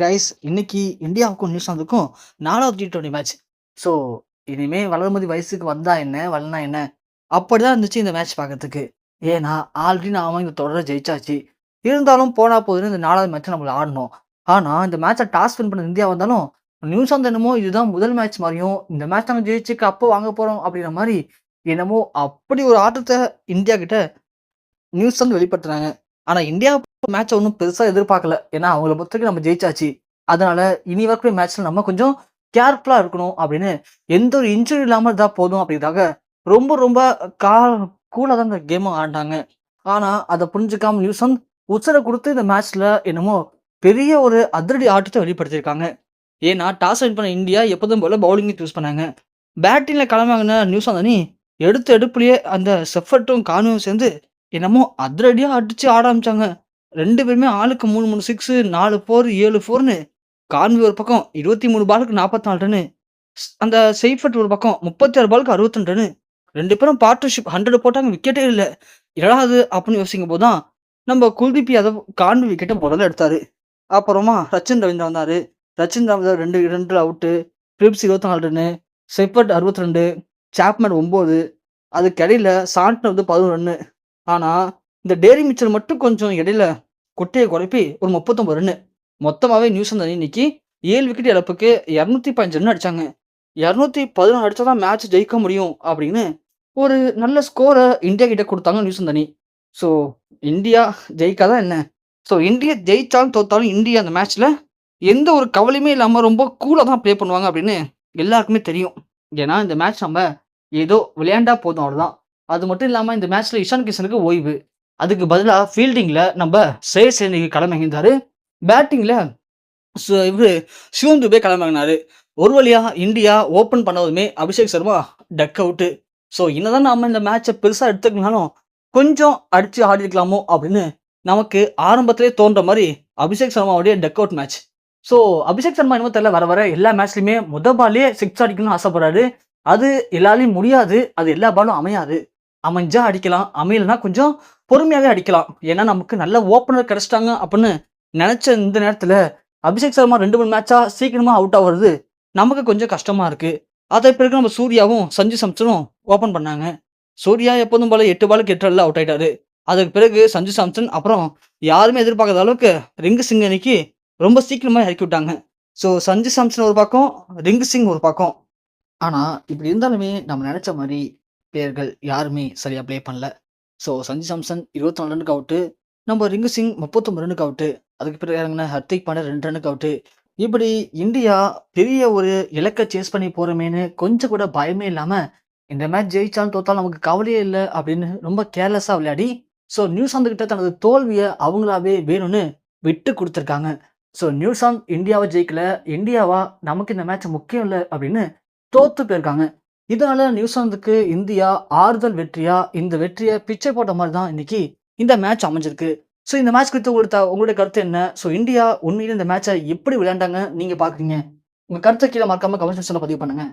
Guys இன்னைக்கு இந்தியாவுக்கும் நியூசிலாந்துக்கும் 4வது T20 மேட்ச். ஸோ இனிமே வளர்மதி வயசுக்கு வந்தா என்ன, வரலனா என்ன? அப்படிதான் இருந்துச்சு இந்த மேட்ச் பார்க்கறதுக்கு. ஏன்னா, ஆல்ரெடி நாம இந்த தொடர ஜெயிச்சாச்சு. இருந்தாலும் போனா போதுன்னு இந்த 4வது மேட்ச் நம்மள ஆடணும். ஆனா, இந்த மேட்ச டாஸ் வின் பண்ண இந்தியா வந்தாலும், நியூசிலாந்து என்னமோ இதுதான் முதல் மேட்ச் மாரியும், இந்த மேட்ச் நாங்க ஜெயிச்சு கப்ப வாங்க போறோம் அப்படிங்கிற மாரி, என்னமோ அப்படி ஒரு ஆட்டத்த இந்தியா கிட்ட நியூசிலாந்து வெளிப்படுத்துனாங்க. ஆனா இந்தியா மேட்ச ஒண்ணும் பெருசா எதிர்பார்க்கல. ஏன்னா அவங்கள பொறுத்தவரைக்கும் நம்ம ஜெயிச்சாச்சு. அதனால இனி வரக்கூடிய மேட்ச்ல நம்ம கொஞ்சம் கேர்ஃபுல்லா இருக்கணும் அப்படின்னு, எந்த ஒரு இன்ஜூரி இல்லாம இருந்தா போதும் அப்படின்றதுக்காக, ரொம்ப ரொம்ப கா கூலா தான் இந்த கேம ஆடுனாங்க. ஆனா அத புரிஞ்சுக்காம நியூசிலாந்து உசுர குடுத்து இந்த மேட்ச்ல என்னமோ பெரிய ஒரு அதிரடி ஆட்டத்த வெளிப்படுத்தியிருக்காங்க. ஏன்னா டாஸ் வின் பண்ண இந்தியா எப்போதும் போல பவுலிங்க சூஸ் பண்ணாங்க. பேட்டிங்ல களமிறங்குன நியூசிலாந்து அணி எடுத்த எடுப்பிலேயே அந்த செஃபர்ட்டும், கான்வேவும் சேர்ந்து என்னமோ அதிரடியா அடிச்சு ஆட ஆரம்பிச்சாங்க. 2 பேருமே ஆளுக்கு 3, 3 சிக்ஸு, 4 4, 7 4ன்னு கான்வே ஒரு பக்கம் 23 பாலுக்கு 44 ரன்னு. அந்த செய்ஃபர்ட் ஒரு பக்கம் 36 பாலுக்கு 62 ரன்னு. 2 பேரும் பார்ட்னர்ஷிப் 100 போட்டாங்க. விக்கெட்டே இல்ல. என்னடா இது அப்படின்னு யோசிக்கும்போது தான், நம்ம குல்தீப் யாதவ் கான்வே விக்கெட்ட முதல்ல எடுத்தாரு. அப்புறமா ரச்சின் ரவீந்திரா வந்தாரு. ரச்சின் ரவீந்திரா 2 2ல out. Phillips 24 run. Seifert 62, Chapman 9. அதுக்கிடையில சாண்ட்னர் வந்து 11 ரன்னு. ஆனா, இந்த டேரி மிச்சல் மட்டும் கொஞ்சம் இடையில குட்டைய குழப்பி ஒரு 39 ரன்னு. மொத்தமாவே நியூசிலாந்து அணி இன்னைக்கு 7 விக்கெட் இழப்புக்கு 215 ரன் அடிச்சாங்க. 216 அடிச்சா தான் மேட்ச் ஜெயிக்க முடியும் அப்படின்னு ஒரு நல்ல ஸ்கோர இந்தியா கிட்ட குடுத்தாங்க நியூசிலாந்து அணி. ஸோ இந்தியா ஜெயிக்காதா என்ன? ஸோ இந்தியா ஜெயிச்சாலும் தோத்தாலும் இந்தியா அந்த மேட்ச்ல எந்த ஒரு கவலையுமே இல்லாம ரொம்ப கூலா தான் ப்ளே பண்ணுவாங்க அப்படின்னு எல்லாருக்குமே தெரியும். ஏன்னா இந்த மேட்ச் நம்ம ஏதோ விளையாண்டா போதும் அவ்வளோதான். அது மட்டும் இல்லாம இந்த மேட்ச்ல இஷான் கிஷனுக்கு ஓய்வு. அதுக்கு பதிலா ஃபீல்டிங்ல நம்ப ஸ்ரேயஸ் ஐயர் களமிறங்கியிருந்தாரு. பேட்டிங்ல இவரு சிவம் துபே களமிறங்கினாரு. ஒரு வழியா இந்தியா ஓப்பன் பண்ணதுமே Abhishek Sharma duck out. So என்னதான் நாம இந்த மேட்ச பெருசா எடுத்துக்கலனாலும், கொஞ்சம் அடிச்சு ஆடியிருக்கலாமோ அப்படின்னு நமக்கு ஆரம்பத்திலேயே தோன்ற மாரி அபிஷேக் சர்மாவுடைய duck out match. So Abhishek Sharma என்னமோ தெரியல, வர வர எல்லா மேட்ச்லயுமே பால்லயே 6 அடிக்கணும்னு ஆசைப்படுறாரு. அது எல்லாராலயும் முடியாது. அது எல்லா பாலும் அமையாது. அமைஞ்சா அடிக்கலாம். அமையலன்னா கொஞ்சம் பொறுமையாவே அடிக்கலாம். ஏன்னா நமக்கு நல்ல ஓப்பனர் கிடைச்சிட்டாங்க அப்படின்னு நெனச்ச இந்த நேரத்துல, அபிஷேக் சர்மா 2, 3 மேட்சா சீக்கிரமா அவுட் ஆவுறது நமக்கு கொஞ்சம் கஷ்டமா இருக்கு. அதன் பிறகு நம்ம சூர்யாவும், சஞ்சு சாம்சனும் ஓப்பன் பண்ணாங்க. சூர்யா எப்போதும் போல 8 பாலுக்கு 8 ரன்ல அவுட் ஆயிட்டாரு. அதற்கு பிறகு சஞ்சு சாம்சன், அப்புறம் யாருமே எதிர்பார்க்காத அளவுக்கு ரிங்கு சிங் அணிக்கு ரொம்ப சீக்கிரமா இறக்கி விட்டாங்க. ஸோ சஞ்சு சாம்சன் ஒரு பக்கம், ரிங்கு சிங் ஒரு பக்கம். ஆனா, இப்படி இருந்தாலுமே நம்ம நெனச்ச மாரி பிளேயர்கள் யாருமே சரியா ப்ளே பண்ணல. ஸோ சஞ்சு சாம்சன் 24 ரன்னுக்கு அவுட்டு. நம்ம ரிங்கு சிங் 39 ரன்னுக்கு அவுட்டு. அதுக்கு பிறகு இறங்குன ஹர்திக் பாண்டியா 2 ரன்னுக்கு அவுட்டு. இப்படி இந்தியா பெரிய ஒரு இலக்க சேஸ் பண்ணி போறோமேன்னு கொஞ்சம் கூட பயமே இல்லாம, இந்த மேட்ச் ஜெயிச்சாலும் தோத்தாலும் நமக்கு கவலையே இல்ல அப்படின்னு ரொம்ப கேர்லெஸ்ஸா விளையாடி, ஸோ நியூசிலாந்து கிட்ட தனது தோல்விய அவங்களாவே வேணும்னு விட்டு குடுத்துருக்காங்க. So New Zealand இந்தியாவ ஜெயிக்கல. இந்தியாவா நமக்கு இந்த மேட்ச் முக்கியம் இல்ல அப்படின்னு தோத்து போயிருக்காங்க. இதனால நியூசிலாந்துக்கு இந்தியா ஆறுதல் வெற்றியா, இந்த வெற்றிய பிச்சை போட்ட மாரி தான் இன்னைக்கு இந்த மேட்ச் அமைஞ்சிருக்கு. ஸோ இந்த மேட்ச் குறித்து உங்களுடைய கருத்து என்ன? ஸோ இந்தியா உண்மையிலே இந்த மேட்ச எப்படி விளையாண்டாங்க நீங்க பார்க்குறீங்க? உங்க கருத்த கீழ மறக்காம கமெண்ட் செக்ஷன்ல பதிவு பண்ணுங்க.